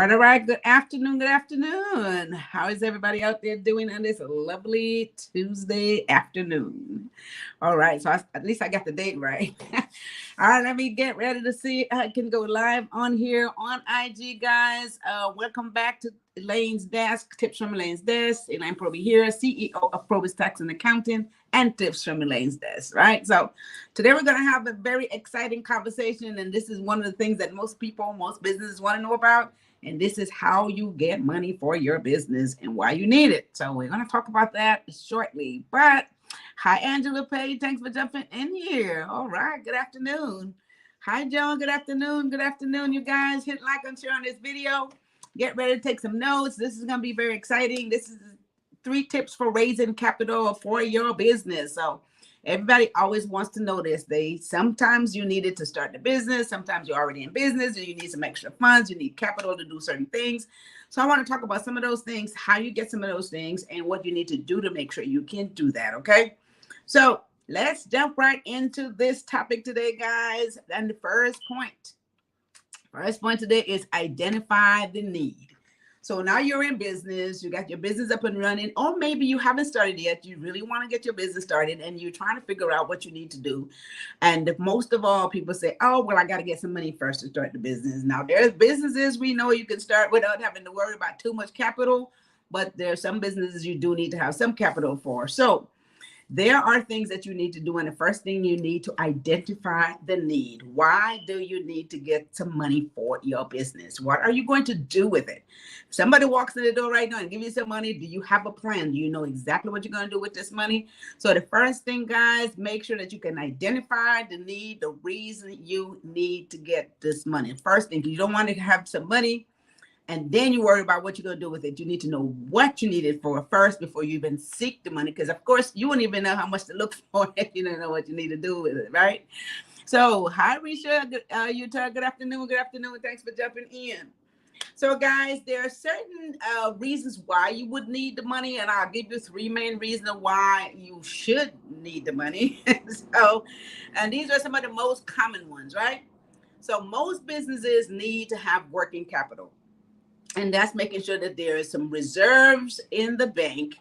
All right. Good afternoon. Good afternoon. How is everybody out there doing on this lovely Tuesday afternoon? All right. So at least I got the date right. All right. Let me get ready to see if I can go live on here on IG, guys. Welcome back to Elaine's Desk, Tips from Elaine's Desk. Elaine Proby here, CEO of Proby's Tax and Accounting, and Tips from Elaine's Desk, right? So today we're going to have a very exciting conversation, and this is one of the things that most people, most businesses want to know about. And this is how you get money for your business and why you need it. So we're going to talk about that shortly. But hi, Angela Page. Thanks for jumping in here. All right. Good afternoon. Hi, John. Good afternoon. Good afternoon, you guys. Hit like and share on this video. Get ready to take some notes. This is going to be very exciting. This is 3 tips for raising capital for your business. So everybody always wants to know this. Sometimes you need it to start the business. Sometimes you're already in business and you need some extra funds. You need capital to do certain things. So I want to talk about some of those things, how you get some of those things, and what you need to do to make sure you can do that. Okay. So let's jump right into this topic today, guys. And the first point today is identify the need. So now you're in business, you got your business up and running, or maybe you haven't started yet. You really want to get your business started and you're trying to figure out what you need to do. And most of all, people say, oh, well, I got to get some money first to start the business. Now, there's businesses we know you can start without having to worry about too much capital, but there are some businesses you do need to have some capital for. So there are things that you need to do. And the first thing you need to identify the need. Why do you need to get some money for your business? What are you going to do with it? If somebody walks in the door right now and give you some money, do you have a plan? Do you know exactly what you're going to do with this money? So the first thing, guys, make sure that you can identify the need, the reason you need to get this money. First thing, you don't want to have some money and then you worry about what you're going to do with it. You need to know what you need it for first before you even seek the money. Because, of course, you wouldn't even know how much to look for if you don't know what you need to do with it, right? So, hi, Risha. Utah. Good afternoon. Good afternoon. Thanks for jumping in. So, guys, there are certain reasons why you would need the money. And I'll give you 3 main reasons why you should need the money. And these are some of the most common ones, right? So, most businesses need to have working capital. And that's making sure that there is some reserves in the bank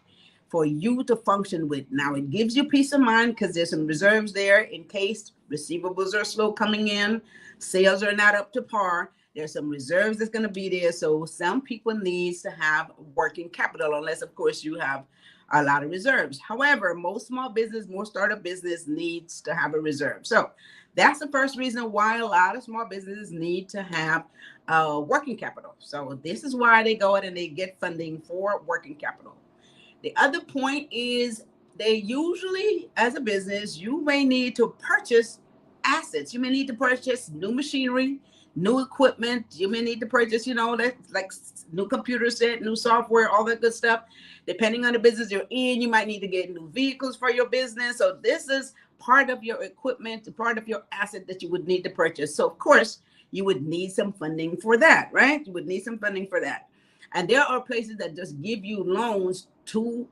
for you to function with. Now, it gives you peace of mind because there's some reserves there in case receivables are slow coming in, sales are not up to par. There's some reserves that's going to be there. So some people need to have working capital, unless, of course, you have a lot of reserves. However, most small business, most startup business needs to have a reserve. So that's the first reason why a lot of small businesses need to have working capital. So this is why they go out and they get funding for working capital. The other point is they usually, as a business, you may need to purchase assets. You may need to purchase new machinery, new equipment. You may need to purchase, like new computer set, new software, all that good stuff. Depending on the business you're in, you might need to get new vehicles for your business. So this is part of your equipment, part of your asset that you would need to purchase. So of course, you would need some funding for that, right? You would need some funding for that. And there are places that just give you loans to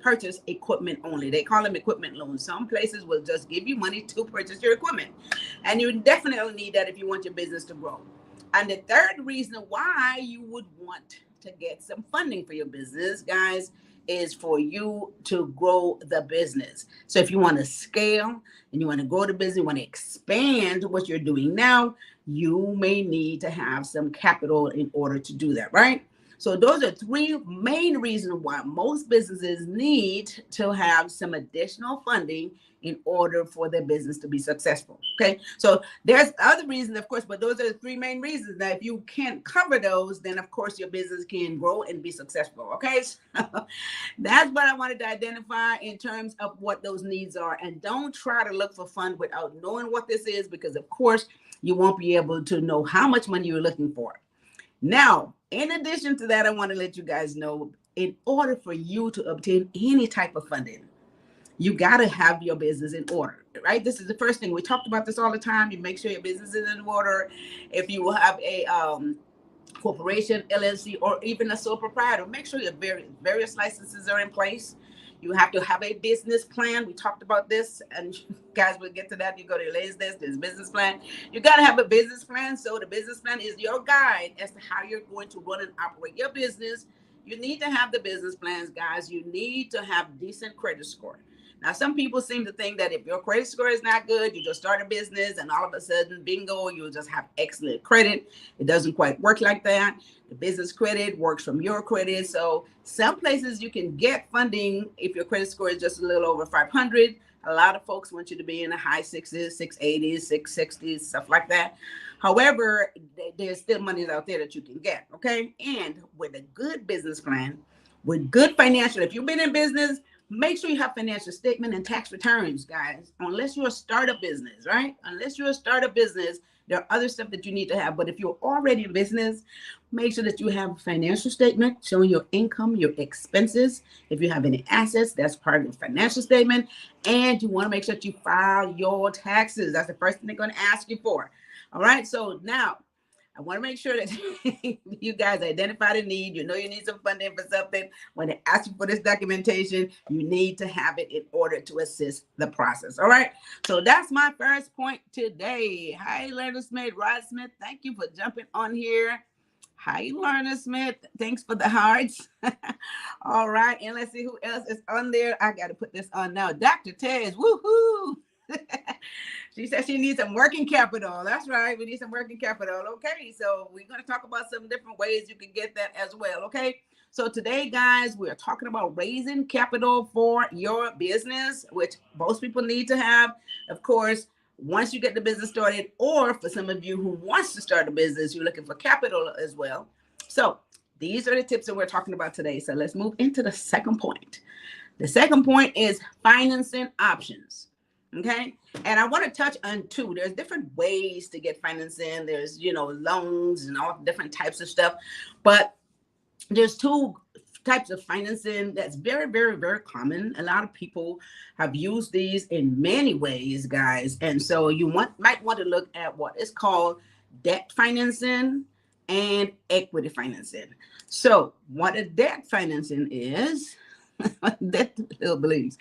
purchase equipment only. They call them equipment loans. Some places will just give you money to purchase your equipment. And you definitely need that if you want your business to grow. And the third reason why you would want to get some funding for your business, guys, is for you to grow the business. So if you want to scale and you want to grow the business, you want to expand what you're doing now, you may need to have some capital in order to do that, right? So those are 3 main reasons why most businesses need to have some additional funding in order for their business to be successful. Okay. So there's other reasons, of course, but those are the 3 main reasons that if you can't cover those, then of course your business can grow and be successful. Okay. So that's what I wanted to identify in terms of what those needs are. And don't try to look for fund without knowing what this is, because of course you won't be able to know how much money you're looking for. Now, in addition to that, I want to let you guys know, in order for you to obtain any type of funding, you got to have your business in order, right? This is the first thing. We talked about this all the time. You make sure your business is in order. If you have a corporation, LLC, or even a sole proprietor, make sure your various licenses are in place. You have to have a business plan. We talked about this, and guys, we'll get to that. You go to Elaine's desk, there's business plan. You got to have a business plan. So the business plan is your guide as to how you're going to run and operate your business. You need to have the business plans, guys. You need to have decent credit score. Now, some people seem to think that if your credit score is not good, you just start a business and all of a sudden, bingo, you'll just have excellent credit. It doesn't quite work like that. The business credit works from your credit. So some places you can get funding if your credit score is just a little over 500. A lot of folks want you to be in the high 6s, 680s, 660s, stuff like that. However, there's still money out there that you can get, okay? And with a good business plan, with good financial, if you've been in business, make sure you have financial statement and tax returns, guys. Unless you're a startup business, right? Unless you're a startup business, there are other stuff that you need to have. But if you're already in business, make sure that you have a financial statement showing your income, your expenses. If you have any assets, that's part of the financial statement. And you want to make sure that you file your taxes. That's the first thing they're going to ask you for. All right. So now, I want to make sure that you guys identify the need. You know you need some funding for something. When they ask you for this documentation, you need to have it in order to assist the process. All right. So that's my first point today. Hi, Lerner Smith, Rod Smith. Thank you for jumping on here. Hi, Lerner Smith. Thanks for the hearts. All right. And let's see who else is on there. I got to put this on now. Dr. Tez. Woohoo. She said she needs some working capital. That's right. We need some working capital. Okay. So we're going to talk about some different ways you can get that as well. Okay. So today, guys, we're talking about raising capital for your business, which most people need to have. Of course, once you get the business started, or for some of you who wants to start a business, you're looking for capital as well. So these are the tips that we're talking about today. So let's move into the second point. The second point is financing options. Okay. And I want to touch on two. There's different ways to get financing. There's, loans and all different types of stuff. But there's two types of financing that's very, very, very common. A lot of people have used these in many ways, guys. And so you might want to look at what is called debt financing and equity financing. So what a debt financing is, debt believes.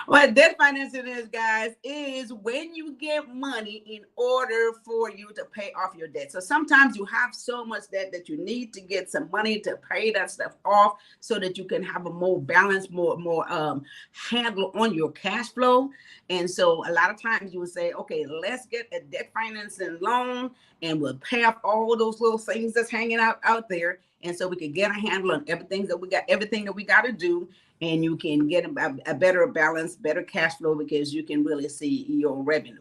What debt financing is, guys, is when you get money in order for you to pay off your debt. So sometimes you have so much debt that you need to get some money to pay that stuff off so that you can have a more balanced, more handle on your cash flow. And so a lot of times you would say, okay, let's get a debt financing loan and we'll pay off all those little things that's hanging out there. And so we can get a handle on everything that we got to do. And you can get a better balance, better cash flow because you can really see your revenue.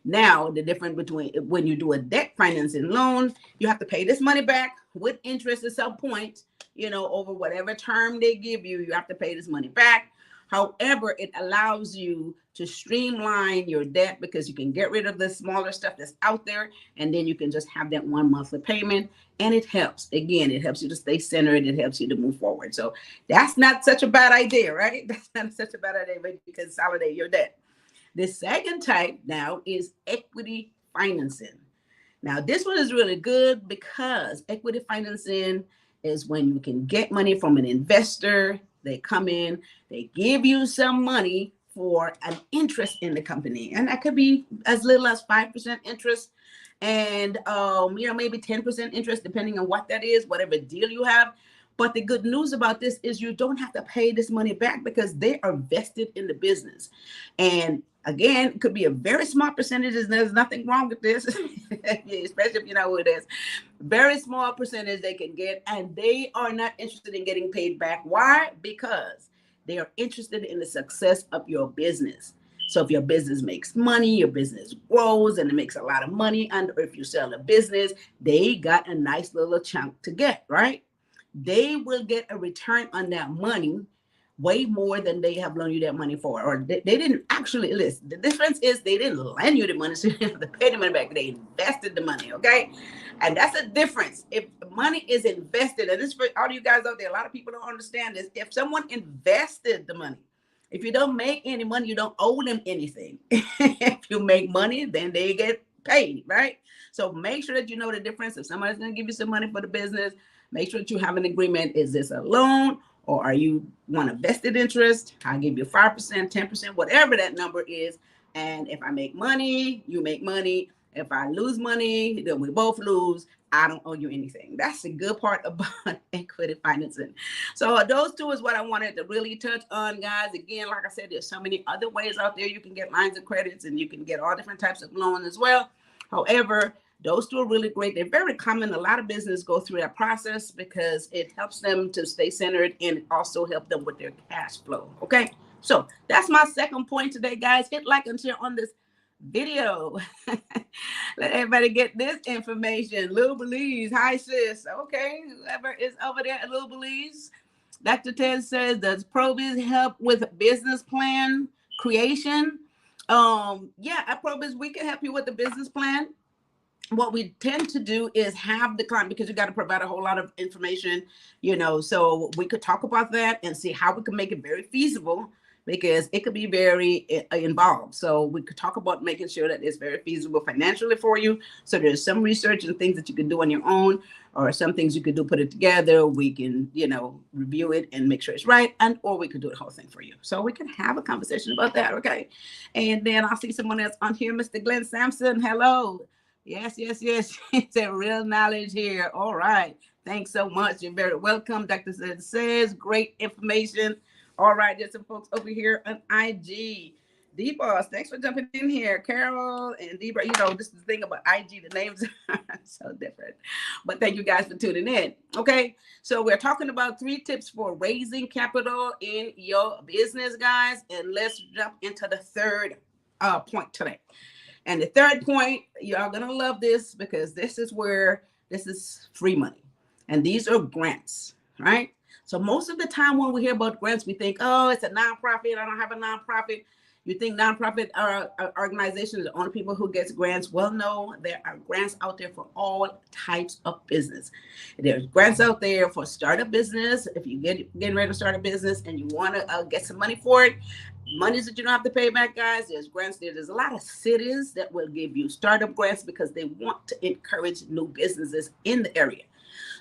Now, the difference between when you do a debt financing loan, you have to pay this money back with interest at some point, over whatever term they give you, you have to pay this money back. However, it allows you to streamline your debt because you can get rid of the smaller stuff that's out there, and then you can just have that one monthly payment, and it helps. Again, it helps you to stay centered. It helps you to move forward. So that's not such a bad idea, right? That's not such a bad idea, but you can consolidate your debt. The second type now is equity financing. Now, this one is really good because equity financing is when you can get money from an investor. They come in, they give you some money for an interest in the company. And that could be as little as 5% interest and, maybe 10% interest, depending on what that is, whatever deal you have. But the good news about this is you don't have to pay this money back because they are vested in the business. And again, it could be a very small percentage, and there's nothing wrong with this, especially if you know who it is. Very small percentage they can get, and they are not interested in getting paid back. Why? Because they are interested in the success of your business. So if your business makes money, your business grows, and it makes a lot of money, and if you sell a business, they got a nice little chunk to get, right? They will get a return on that money way more than they have loaned you that money for, or they didn't actually list. The difference is they didn't lend you the money, so you have to pay the money back. They invested the money, okay? And that's a difference. If money is invested, and this for all you guys out there, a lot of people don't understand this. If someone invested the money, if you don't make any money, you don't owe them anything. If you make money, then they get paid, right? So make sure that you know the difference. If somebody's going to give you some money for the business, make sure that you have an agreement. Is this a loan Or are you want a vested interest? I'll give you 5%, 10%, whatever that number is. And if I make money, you make money. If I lose money, then we both lose. I don't owe you anything. That's the good part about equity financing. So those two is what I wanted to really touch on, guys. Again, like I said, there's so many other ways out there you can get lines of credits, and you can get all different types of loans as well. However, those two are really great. They're very common. A lot of businesses go through that process because it helps them to stay centered, and it also helps them with their cash flow. Okay, so that's my second point today, guys. Hit like and share on this video. Let everybody get this information. Lil Belize, hi sis. Okay, whoever is over there at Lil Belize. Dr. Ted says, does Proby help with business plan creation? Yeah, at Proby, we can help you with the business plan. What we tend to do is have the client, because you got to provide a whole lot of information, so we could talk about that and see how we can make it very feasible, because it could be very involved. So we could talk about making sure that it's very feasible financially for you. So there's some research and things that you can do on your own, or some things you could do, put it together. We can, review it and make sure it's right. Or we could do the whole thing for you. So we can have a conversation about that. Okay. And then I'll see someone else on here. Mr. Glenn Sampson. Hello. Yes. It's a real knowledge here. All right. Thanks so much. You're very welcome. Dr. says great information. All right. There's some folks over here on IG. D-Boss, thanks for jumping in here. Carol and D-Boss, this is the thing about IG. The names are so different. But thank you guys for tuning in. Okay. So we're talking about 3 tips for raising capital in your business, guys. And let's jump into the third point today. And the third point, y'all gonna love this, because this is free money. And these are grants, right? So most of the time when we hear about grants, we think, oh, it's a nonprofit. I don't have a nonprofit. You think nonprofit organizations are the only people who get grants. Well, no, there are grants out there for all types of business. There's grants out there for startup business. If you getting ready to start a business and you want to get some money for it, monies that you don't have to pay back, guys. There's grants there. There's a lot of cities that will give you startup grants because they want to encourage new businesses in the area.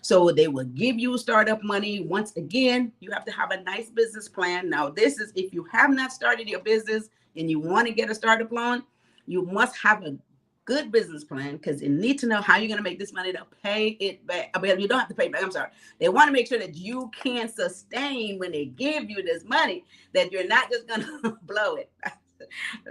So they will give you startup money. Once again, you have to have a nice business plan. Now, this is if you have not started your business and you want to get a startup loan, you must have a good business plan, because you need to know how you're going to make this money to pay it back. I mean, you don't have to pay back. I'm sorry. They want to make sure that you can sustain when they give you this money, that you're not just going to blow it.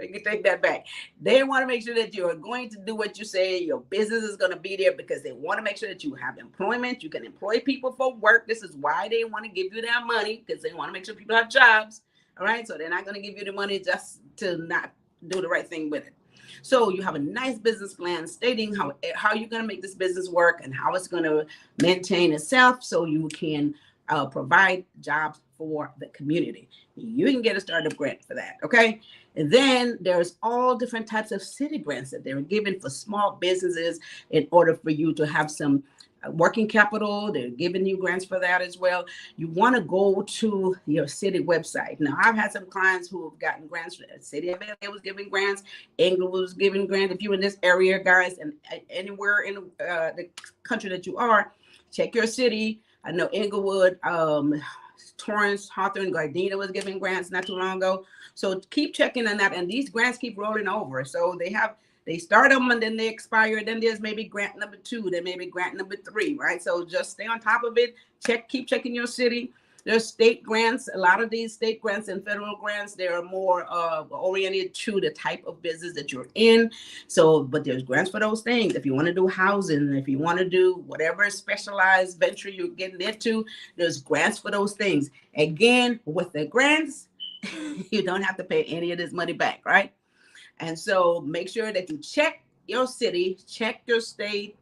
You can take that back. They want to make sure that you are going to do what you say. Your business is going to be there, because they want to make sure that you have employment. You can employ people for work. This is why they want to give you that money, because they want to make sure people have jobs. All right. So they're not going to give you the money just to not do the right thing with it. So you have a nice business plan stating how you're going to make this business work and how it's going to maintain itself, so you can provide jobs for the community. You can get a startup grant for that. Okay. And then there's all different types of city grants that they're given for small businesses in order for you to have some working capital. They're giving you grants for that as well. You want to go to your city website. Now, I've had some clients who have gotten grants. The city of LA was giving grants. Englewood was giving grants. If you're in this area, guys, and anywhere in the country that you are, check your city. I know Englewood, Torrance, Hawthorne, Gardena was giving grants not too long ago. So keep checking on that. And these grants keep rolling over. So they start them and then they expire. Then there's maybe grant number 2, then maybe grant number 3, right? So just stay on top of it. Keep checking your city. There's state grants. A lot of these state grants and federal grants, they are more oriented to the type of business that you're in. So, but there's grants for those things. If you want to do housing, if you want to do whatever specialized venture you're getting into, there's grants for those things. Again, with the grants, you don't have to pay any of this money back, right? And so make sure that you check your city, check your state,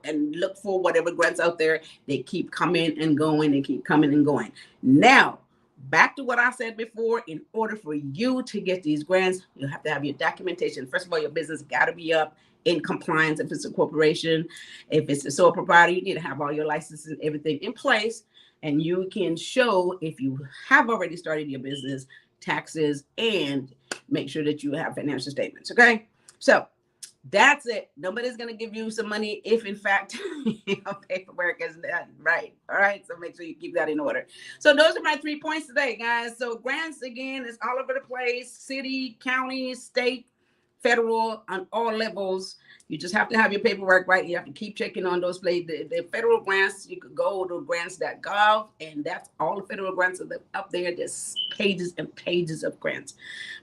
and look for whatever grants out there. They keep coming and going. They keep coming and going. Now, back to what I said before. In order for you to get these grants, you have to have your documentation. First of all, your business got to be up in compliance. If it's a corporation, if it's a sole proprietor, you need to have all your licenses and everything in place. And you can show, if you have already started your business, taxes, and make sure that you have financial statements. Okay. So That's it. Nobody's going to give you some money if, in fact, your paperwork is not right. All right. So make sure you keep that in order. So those are my 3 points today, guys. So grants, again, is all over the place: city, county, state, federal, on all levels. You just have to have your paperwork right. You have to keep checking on those places. The federal grants, you could go to grants.gov, and that's all the federal grants are up there. There's pages and pages of grants.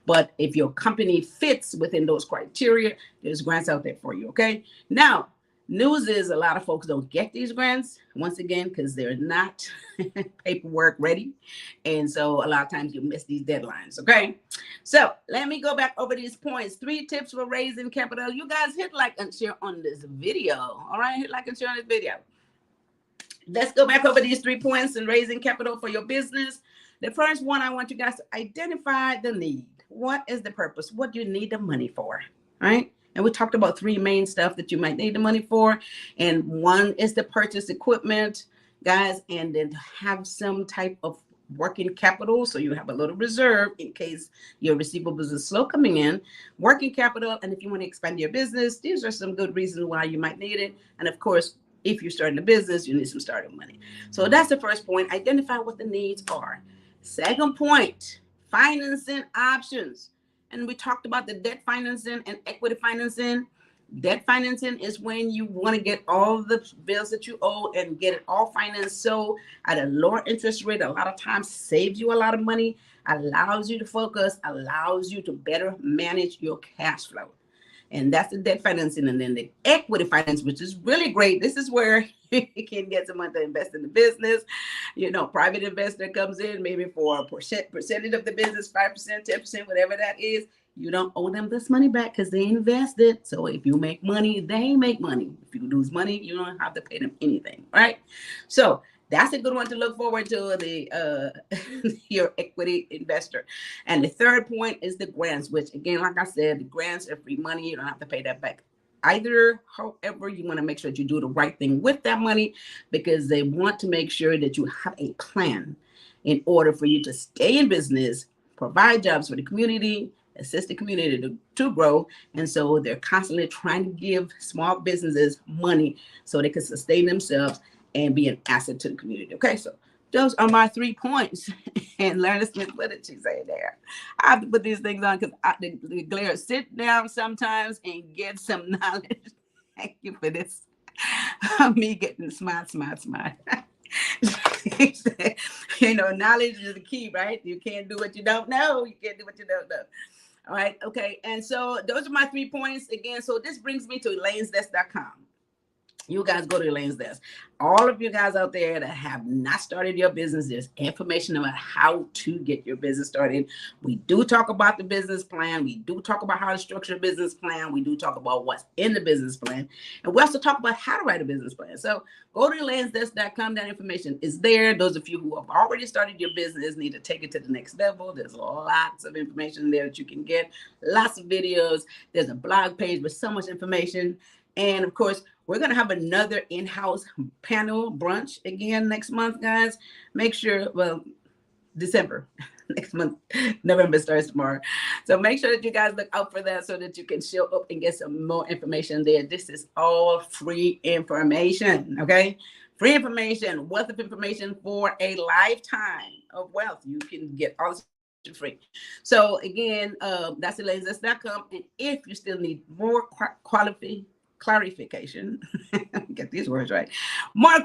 But if your company fits within those criteria, there's grants out there for you. Okay. Now, news is a lot of folks don't get these grants, once again, because they're not paperwork ready. And so a lot of times you miss these deadlines. Okay. So let me go back over these points. 3 tips for raising capital. You guys hit like and share on this video. All right. Hit like and share on this video. Let's go back over these 3 points in raising capital for your business. The first one, I want you guys to identify the need. What is the purpose? What do you need the money for? Right? And we talked about 3 main stuff that you might need the money for. And one is to purchase equipment, guys, and then to have some type of working capital. So you have a little reserve in case your receivables is slow coming in. Working capital. And if you want to expand your business, these are some good reasons why you might need it. And of course, if you're starting a business, you need some starting money. So that's the first point. Identify what the needs are. Second point, financing options. And we talked about the debt financing and equity financing. Debt financing is when you want to get all the bills that you owe and get it all financed. So at a lower interest rate, a lot of times saves you a lot of money, allows you to focus, allows you to better manage your cash flow. And that's the debt financing. And then the equity finance, which is really great. This is where you can get someone to invest in the business. You know, private investor comes in maybe for a percentage of the business, 5%, 10%, whatever that is. You don't owe them this money back because they invested. So if you make money, they make money. If you lose money, you don't have to pay them anything, right? So that's a good one to look forward to, the your equity investor. And the third point is the grants, which again, like I said, the grants are free money. You don't have to pay that back either. However, you want to make sure that you do the right thing with that money, because they want to make sure that you have a plan in order for you to stay in business, provide jobs for the community, assist the community to grow. And so they're constantly trying to give small businesses money so they can sustain themselves and be an asset to the community. Okay, so those are my 3 points. And Lerna Smith, what did she say there? I have to put these things on because the glare. Sit down sometimes and get some knowledge. Thank you for this. Me getting smart. You know, knowledge is the key, right? You can't do what you don't know. You can't do what you don't know. All right, okay. And so those are my 3 points again. So this brings me to elainesdesk.com. You guys go to Elaine's Desk. All of you guys out there that have not started your business, there's information about how to get your business started. We do talk about the business plan. We do talk about how to structure a business plan. We do talk about what's in the business plan. And we also talk about how to write a business plan. So go to elainesdesk.com. That information is there. Those of you who have already started your business need to take it to the next level. There's lots of information there that you can get. Lots of videos. There's a blog page with so much information. And of course, we're going to have another in-house panel brunch again next month, guys. Make sure, well, December, next month, November starts tomorrow. So make sure that you guys look out for that so that you can show up and get some more information there. This is all free information, okay? Free information, wealth of information for a lifetime of wealth. You can get all this free. So again, that's elainesdesk.com. And if you still need more clarification, get these words right, more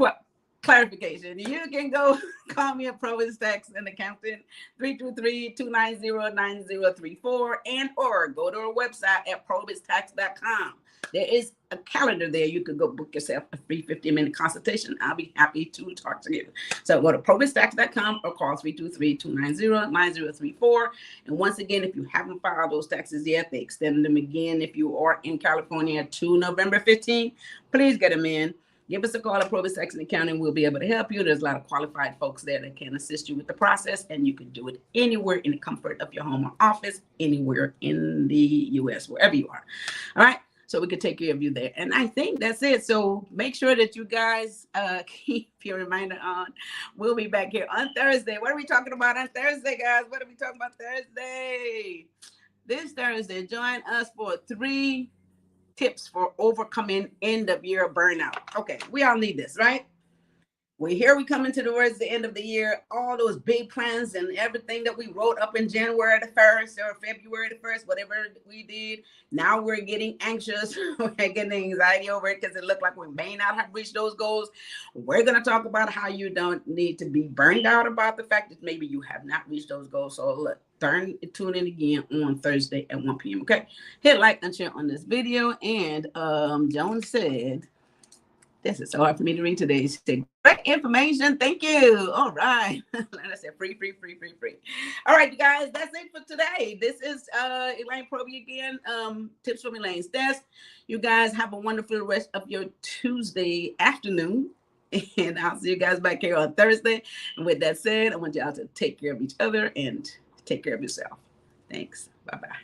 clarification, you can go call me at Proby's Tax and Accountant, 323-290-9034, and or go to our website at probystax.com. There is a calendar there. You could go book yourself a free 15-minute consultation. I'll be happy to talk to you. So go to probystax.com or call 323-290-9034. And once again, if you haven't filed those taxes yet, they extended them again. If you are in California to November 15th, please get them in. Give us a call at Proby's Tax and Accounting. We'll be able to help you. There's a lot of qualified folks there that can assist you with the process, and you can do it anywhere in the comfort of your home or office, anywhere in the U.S., wherever you are. All right. So we can take care of you there. And I think that's it. So make sure that you guys keep your reminder on. We'll be back here on Thursday. What are we talking about on Thursday, guys? What are we talking about Thursday? This Thursday, join us for 3 tips for overcoming end of year burnout. Okay, we all need this, right? We coming to towards the end of the year. All those big plans and everything that we wrote up in January the 1st or February the 1st, whatever we did. Now we're getting anxious. We're getting anxiety over it because it looked like we may not have reached those goals. We're going to talk about how you don't need to be burned out about the fact that maybe you have not reached those goals. So look, tune in again on Thursday at 1 p.m. Okay. Hit like and share on this video. And Joan said, this is so hard for me to read today. She said, great information. Thank you. All right. I said free. All right, you guys, that's it for today. This is Elaine Proby again. Tips from Elaine's desk. You guys have a wonderful rest of your Tuesday afternoon. And I'll see you guys back here on Thursday. And with that said, I want y'all to take care of each other and take care of yourself. Thanks. Bye-bye.